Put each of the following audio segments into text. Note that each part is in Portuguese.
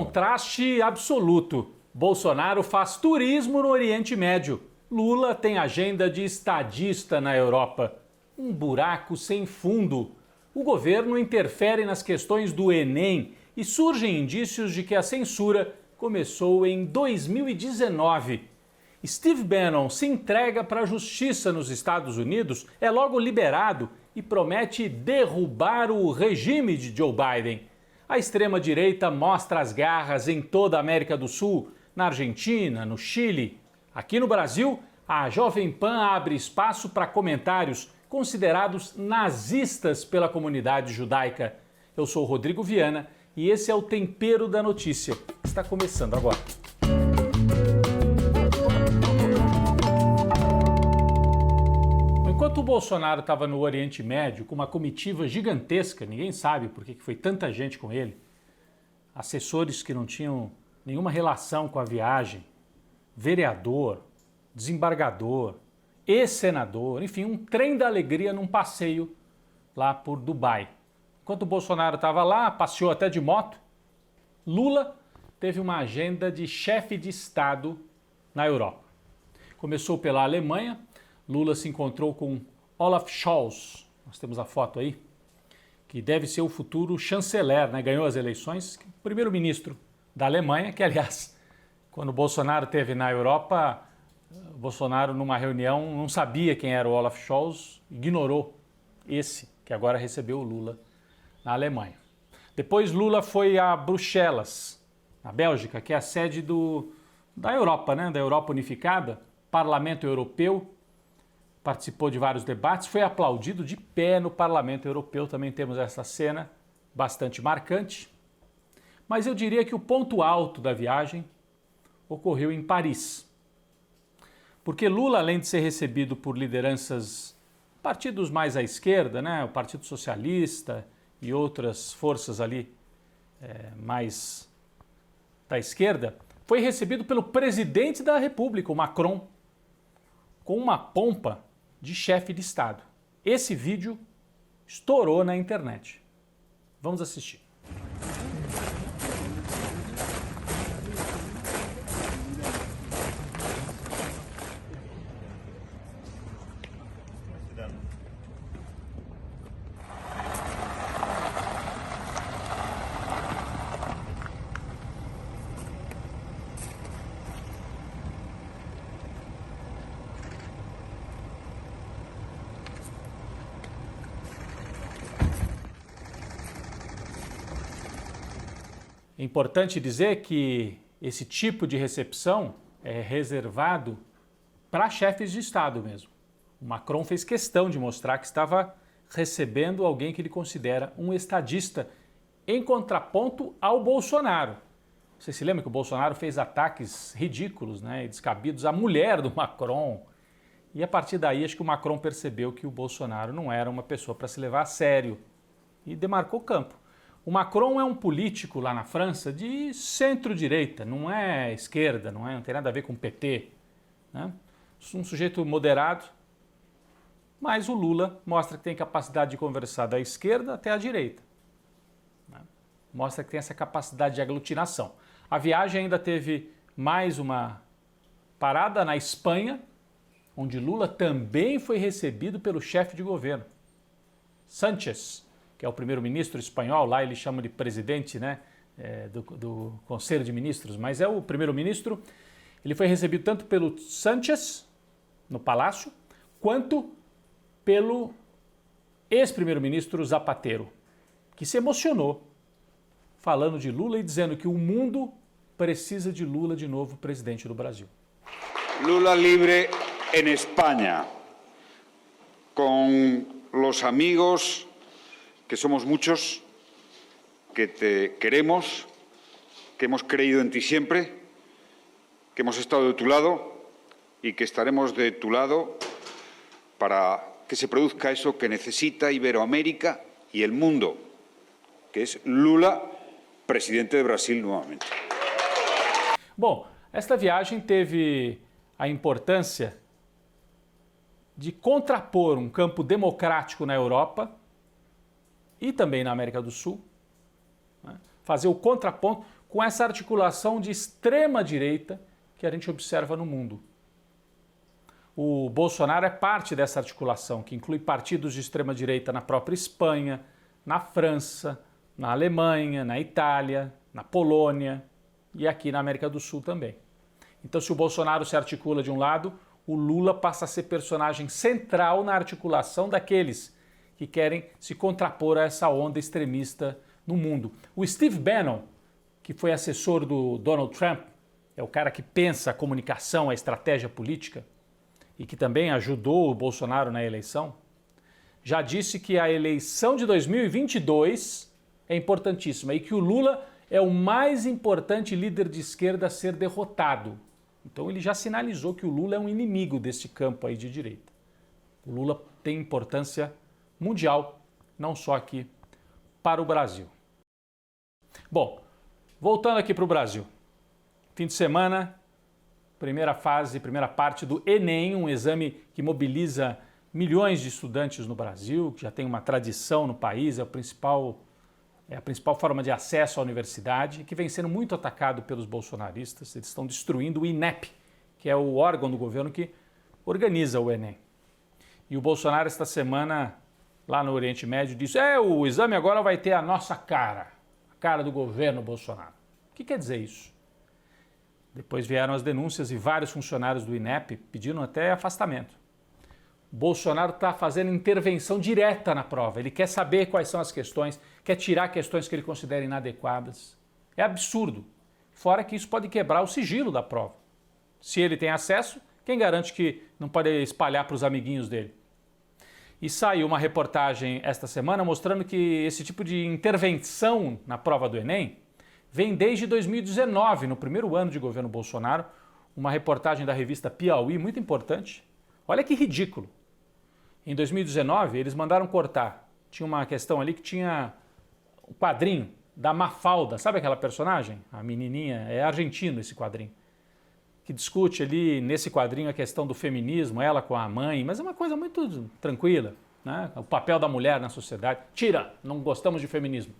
contraste absoluto. Bolsonaro faz turismo no Oriente Médio. Lula tem agenda de estadista na Europa. Um buraco sem fundo. O governo interfere nas questões do Enem e surgem indícios de que a censura começou em 2019. Steve Bannon se entrega para a justiça nos Estados Unidos, é logo liberado e promete derrubar o regime de Joe Biden. A extrema-direita mostra as garras em toda a América do Sul, na Argentina, no Chile. Aqui no Brasil, a Jovem Pan abre espaço para comentários considerados nazistas pela comunidade judaica. Eu sou Rodrigo Viana e esse é o Tempero da Notícia. Está começando agora. Enquanto o Bolsonaro estava no Oriente Médio com uma comitiva gigantesca, ninguém sabe por que foi tanta gente com ele, assessores que não tinham nenhuma relação com a viagem, vereador, desembargador, ex-senador, enfim, um trem da alegria num passeio lá por Dubai. Enquanto o Bolsonaro estava lá, passeou até de moto, Lula teve uma agenda de chefe de Estado na Europa. Começou pela Alemanha. Lula se encontrou com Olaf Scholz, nós temos a foto aí, que deve ser o futuro chanceler, né? Ganhou as eleições, primeiro-ministro da Alemanha, que aliás, quando o Bolsonaro esteve na Europa, o Bolsonaro numa reunião não sabia quem era o Olaf Scholz, ignorou esse, que agora recebeu o Lula na Alemanha. Depois Lula foi a Bruxelas, na Bélgica, que é a sede da Europa, né? Da Europa Unificada, Parlamento Europeu. Participou de vários debates, foi aplaudido de pé no Parlamento Europeu, também temos essa cena bastante marcante. Mas eu diria que o ponto alto da viagem ocorreu em Paris. Porque Lula, além de ser recebido por lideranças, partidos mais à esquerda, né, o Partido Socialista e outras forças ali mais da esquerda, foi recebido pelo presidente da República, o Macron, com uma pompa de chefe de Estado. Esse vídeo estourou na internet. Vamos assistir. É importante dizer que esse tipo de recepção é reservado para chefes de Estado mesmo. O Macron fez questão de mostrar que estava recebendo alguém que ele considera um estadista, em contraponto ao Bolsonaro. Você se lembra que o Bolsonaro fez ataques ridículos, né, e descabidos à mulher do Macron. E a partir daí acho que o Macron percebeu que o Bolsonaro não era uma pessoa para se levar a sério e demarcou campo. O Macron é um político lá na França de centro-direita, não é esquerda, não tem nada a ver com o PT, né? Um sujeito moderado, mas o Lula mostra que tem capacidade de conversar da esquerda até a direita, né? Mostra que tem essa capacidade de aglutinação. A viagem ainda teve mais uma parada na Espanha, onde Lula também foi recebido pelo chefe de governo, Sánchez, que é o primeiro-ministro espanhol, lá ele chama de presidente, né, do Conselho de Ministros, mas é o primeiro-ministro. Ele foi recebido tanto pelo Sánchez, no Palácio, quanto pelo ex-primeiro-ministro Zapatero, que se emocionou, falando de Lula e dizendo que o mundo precisa de Lula de novo presidente do Brasil. Lula libre en España, con los amigos que somos muchos, que te queremos, que hemos creído en ti siempre, que hemos estado de tu lado y que estaremos de tu lado para que se produzca eso que necesita Iberoamérica y el mundo, que es Lula, presidente de Brasil nuevamente. Bom, esta viagem teve a importância de contrapor um campo democrático na Europa e também na América do Sul, né? Fazer o contraponto com essa articulação de extrema-direita que a gente observa no mundo. O Bolsonaro é parte dessa articulação, que inclui partidos de extrema-direita na própria Espanha, na França, na Alemanha, na Itália, na Polônia e aqui na América do Sul também. Então, se o Bolsonaro se articula de um lado, o Lula passa a ser personagem central na articulação daqueles que querem se contrapor a essa onda extremista no mundo. O Steve Bannon, que foi assessor do Donald Trump, é o cara que pensa a comunicação, a estratégia política, e que também ajudou o Bolsonaro na eleição, já disse que a eleição de 2022 é importantíssima e que o Lula é o mais importante líder de esquerda a ser derrotado. Então ele já sinalizou que o Lula é um inimigo desse campo aí de direita. O Lula tem importância mundial, não só aqui para o Brasil. Bom, voltando aqui para o Brasil. Fim de semana, primeira parte do Enem, um exame que mobiliza milhões de estudantes no Brasil, que já tem uma tradição no país, é a principal forma de acesso à universidade, que vem sendo muito atacado pelos bolsonaristas. Eles estão destruindo o INEP, que é o órgão do governo que organiza o Enem. E o Bolsonaro, esta semana, lá no Oriente Médio, disse: o exame agora vai ter a nossa cara, a cara do governo Bolsonaro. O que quer dizer isso? Depois vieram as denúncias e vários funcionários do INEP pediram até afastamento. O Bolsonaro está fazendo intervenção direta na prova. Ele quer saber quais são as questões, quer tirar questões que ele considera inadequadas. É absurdo. Fora que isso pode quebrar o sigilo da prova. Se ele tem acesso, quem garante que não pode espalhar para os amiguinhos dele? E saiu uma reportagem esta semana mostrando que esse tipo de intervenção na prova do Enem vem desde 2019, no primeiro ano de governo Bolsonaro, uma reportagem da revista Piauí, muito importante. Olha que ridículo. Em 2019, eles mandaram cortar. Tinha uma questão ali que tinha um quadrinho da Mafalda, sabe aquela personagem? A menininha, é argentino esse quadrinho, que discute ali nesse quadrinho a questão do feminismo, ela com a mãe, mas é uma coisa muito tranquila, né? O papel da mulher na sociedade. Tira, não gostamos de feminismo.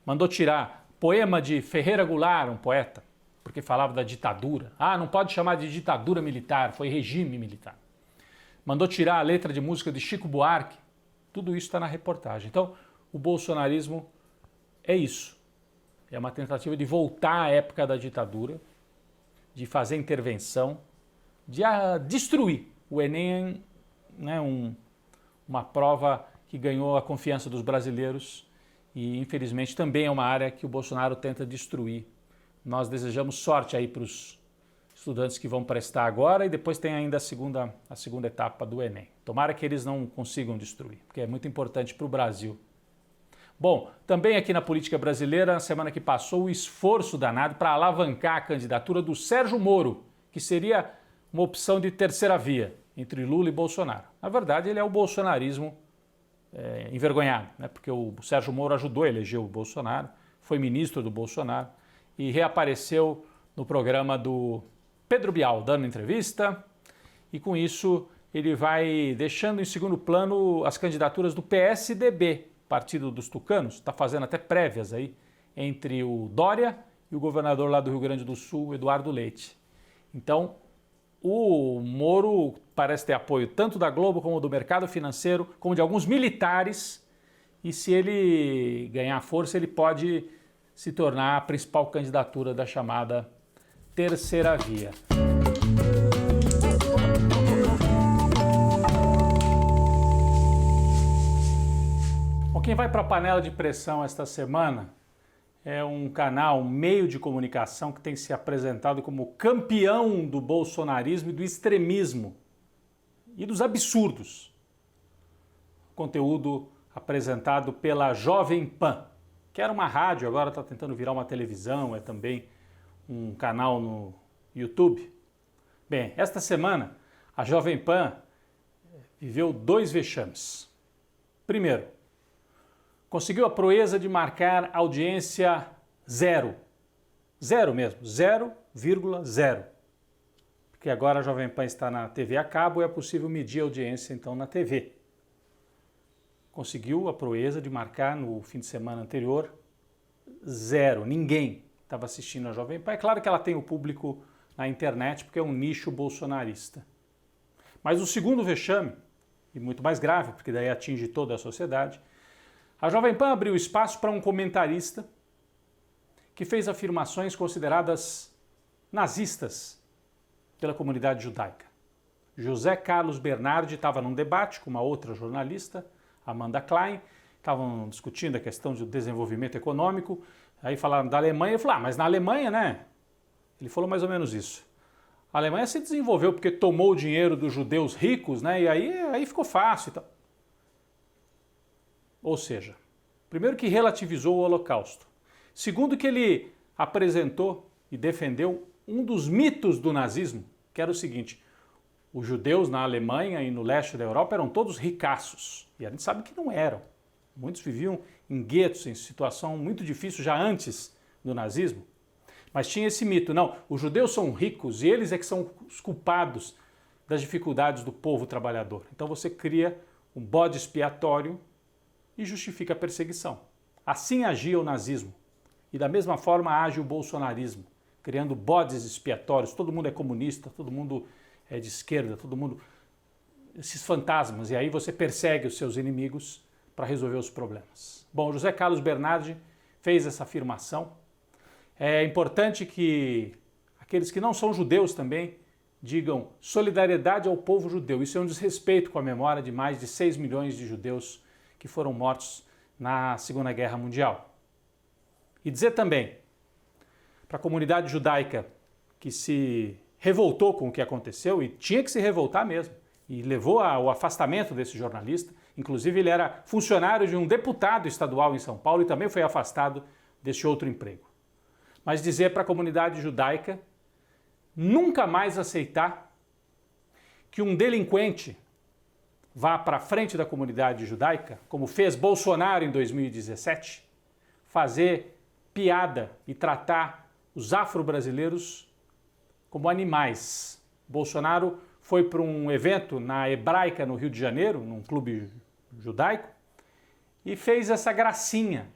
Mandou tirar poema de Ferreira Goulart, um poeta, porque falava da ditadura. Não pode chamar de ditadura militar, foi regime militar. Mandou tirar a letra de música de Chico Buarque. Tudo isso está na reportagem. Então, o bolsonarismo é isso. É uma tentativa de voltar à época da ditadura, de fazer intervenção, de destruir. O Enem, né, uma prova que ganhou a confiança dos brasileiros e, infelizmente, também é uma área que o Bolsonaro tenta destruir. Nós desejamos sorte aí para os estudantes que vão prestar agora e depois tem ainda a segunda etapa do Enem. Tomara que eles não consigam destruir, porque é muito importante para o Brasil. Bom, também aqui na política brasileira, na semana que passou, o esforço danado para alavancar a candidatura do Sérgio Moro, que seria uma opção de terceira via entre Lula e Bolsonaro. Na verdade, ele é o bolsonarismo envergonhado, né? Porque o Sérgio Moro ajudou a eleger o Bolsonaro, foi ministro do Bolsonaro e reapareceu no programa do Pedro Bial, dando entrevista, e com isso ele vai deixando em segundo plano as candidaturas do PSDB, Partido dos Tucanos, está fazendo até prévias aí entre o Dória e o governador lá do Rio Grande do Sul, Eduardo Leite. Então, o Moro parece ter apoio tanto da Globo como do mercado financeiro, como de alguns militares, e se ele ganhar força, ele pode se tornar a principal candidatura da chamada terceira via. Bom, quem vai para a panela de pressão esta semana é um canal, um meio de comunicação que tem se apresentado como campeão do bolsonarismo e do extremismo e dos absurdos. Conteúdo apresentado pela Jovem Pan, que era uma rádio, agora está tentando virar uma televisão, é também um canal no YouTube. Bem, esta semana a Jovem Pan viveu 2 vexames. Primeiro, conseguiu a proeza de marcar audiência zero. Zero mesmo, 0,0. Porque agora a Jovem Pan está na TV a cabo e é possível medir a audiência então na TV. Conseguiu a proeza de marcar no fim de semana anterior 0, ninguém. estava assistindo a Jovem Pan. É claro que ela tem o público na internet, porque é um nicho bolsonarista. Mas o segundo vexame, e muito mais grave, porque daí atinge toda a sociedade, a Jovem Pan abriu espaço para um comentarista que fez afirmações consideradas nazistas pela comunidade judaica. José Carlos Bernardi estava num debate com uma outra jornalista, Amanda Klein, estavam discutindo a questão do desenvolvimento econômico, aí falaram da Alemanha, eu falei, mas na Alemanha, né? Ele falou mais ou menos isso. A Alemanha se desenvolveu porque tomou o dinheiro dos judeus ricos, né? E aí ficou fácil e tal. Ou seja, primeiro que relativizou o Holocausto. Segundo que ele apresentou e defendeu um dos mitos do nazismo, que era o seguinte: os judeus na Alemanha e no leste da Europa eram todos ricaços. E a gente sabe que não eram. Muitos viviam em guetos, em situação muito difícil já antes do nazismo. Mas tinha esse mito, não, os judeus são ricos e eles é que são os culpados das dificuldades do povo trabalhador. Então você cria um bode expiatório e justifica a perseguição. Assim agia o nazismo. E da mesma forma age o bolsonarismo, criando bodes expiatórios. Todo mundo é comunista, todo mundo é de esquerda, todo mundo... esses fantasmas. E aí você persegue os seus inimigos para resolver os problemas. Bom, José Carlos Bernardi fez essa afirmação. É importante que aqueles que não são judeus também digam solidariedade ao povo judeu. Isso é um desrespeito com a memória de mais de 6 milhões de judeus que foram mortos na Segunda Guerra Mundial. E dizer também para a comunidade judaica que se revoltou com o que aconteceu, e tinha que se revoltar mesmo, e levou ao afastamento desse jornalista. Inclusive ele era funcionário de um deputado estadual em São Paulo e também foi afastado desse outro emprego. Mas dizer para a comunidade judaica nunca mais aceitar que um delinquente vá para a frente da comunidade judaica, como fez Bolsonaro em 2017, fazer piada e tratar os afro-brasileiros como animais. Bolsonaro foi para um evento na Hebraica, no Rio de Janeiro, num clube judaico, e fez essa gracinha.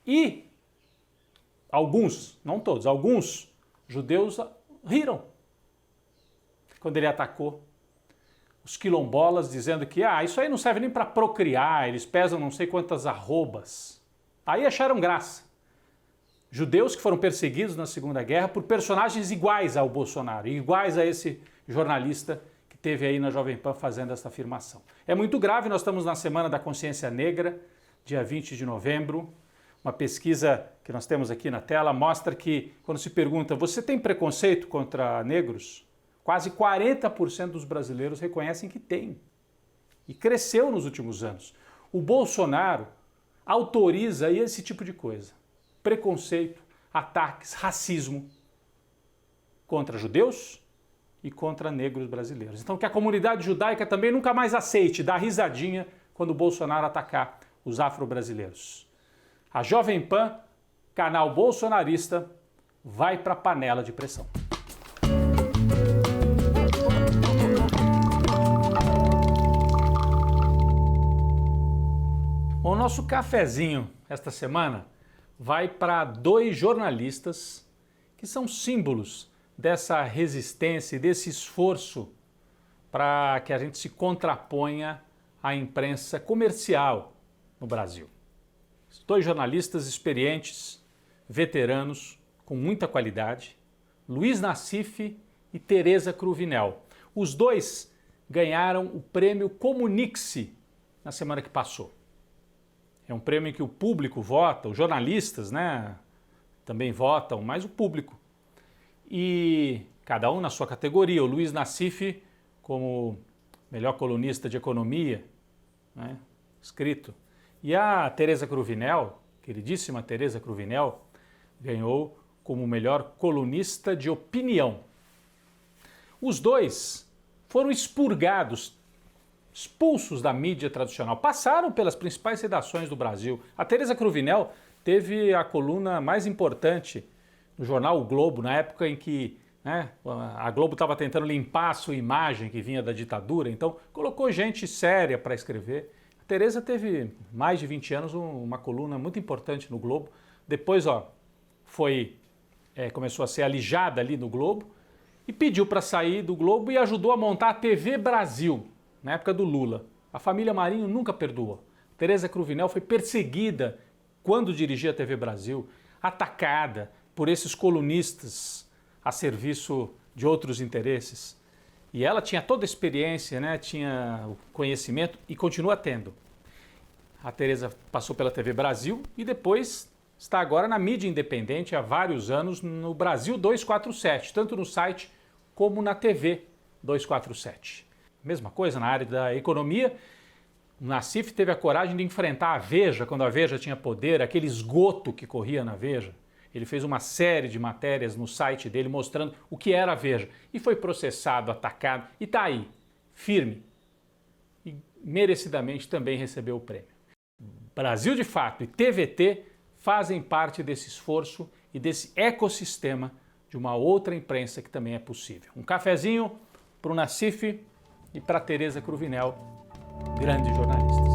E alguns, não todos, alguns judeus riram quando ele atacou os quilombolas, dizendo que isso aí não serve nem para procriar, eles pesam não sei quantas arrobas. Aí acharam graça. Judeus que foram perseguidos na Segunda Guerra por personagens iguais ao Bolsonaro, iguais a esse jornalista que teve aí na Jovem Pan fazendo essa afirmação. É muito grave, nós estamos na Semana da Consciência Negra, dia 20 de novembro. Uma pesquisa que nós temos aqui na tela mostra que, quando se pergunta, você tem preconceito contra negros? Quase 40% dos brasileiros reconhecem que tem. E cresceu nos últimos anos. O Bolsonaro autoriza esse tipo de coisa. Preconceito, ataques, racismo contra judeus e contra negros brasileiros. Então que a comunidade judaica também nunca mais aceite dar risadinha quando o Bolsonaro atacar os afro-brasileiros. A Jovem Pan, canal bolsonarista, vai para a panela de pressão. O nosso cafezinho esta semana vai para 2 jornalistas que são símbolos dessa resistência e desse esforço para que a gente se contraponha à imprensa comercial no Brasil. 2 jornalistas experientes, veteranos, com muita qualidade, Luiz Nassif e Tereza Cruvinel. Os 2 ganharam o prêmio Comunique-se na semana que passou. É um prêmio em que o público vota, os jornalistas, né, também votam, mas o público. E cada um na sua categoria. O Luiz Nassif como melhor colunista de economia, né, escrito. E a Tereza Cruvinel, queridíssima Tereza Cruvinel, ganhou como melhor colunista de opinião. Os 2 foram expurgados, expulsos da mídia tradicional, passaram pelas principais redações do Brasil. A Tereza Cruvinel teve a coluna mais importante no jornal O Globo, na época em que a Globo estava tentando limpar a sua imagem que vinha da ditadura, então colocou gente séria para escrever. A Tereza teve mais de 20 anos uma coluna muito importante no Globo. Depois, começou a ser alijada ali no Globo e pediu para sair do Globo e ajudou a montar a TV Brasil, na época do Lula. A família Marinho nunca perdoou. Tereza Cruvinel foi perseguida quando dirigia a TV Brasil, atacada por esses colunistas a serviço de outros interesses. E ela tinha toda a experiência, né? Tinha o conhecimento e continua tendo. A Tereza passou pela TV Brasil e depois está agora na mídia independente há vários anos no Brasil 247, tanto no site como na TV 247. Mesma coisa na área da economia. O Nassif teve a coragem de enfrentar a Veja, quando a Veja tinha poder, aquele esgoto que corria na Veja. Ele fez uma série de matérias no site dele mostrando o que era a Veja. E foi processado, atacado, e está aí, firme. E merecidamente também recebeu o prêmio. Brasil de Fato e TVT fazem parte desse esforço e desse ecossistema de uma outra imprensa que também é possível. Um cafezinho para o Nassif e para a Tereza Cruvinel, grande jornalista.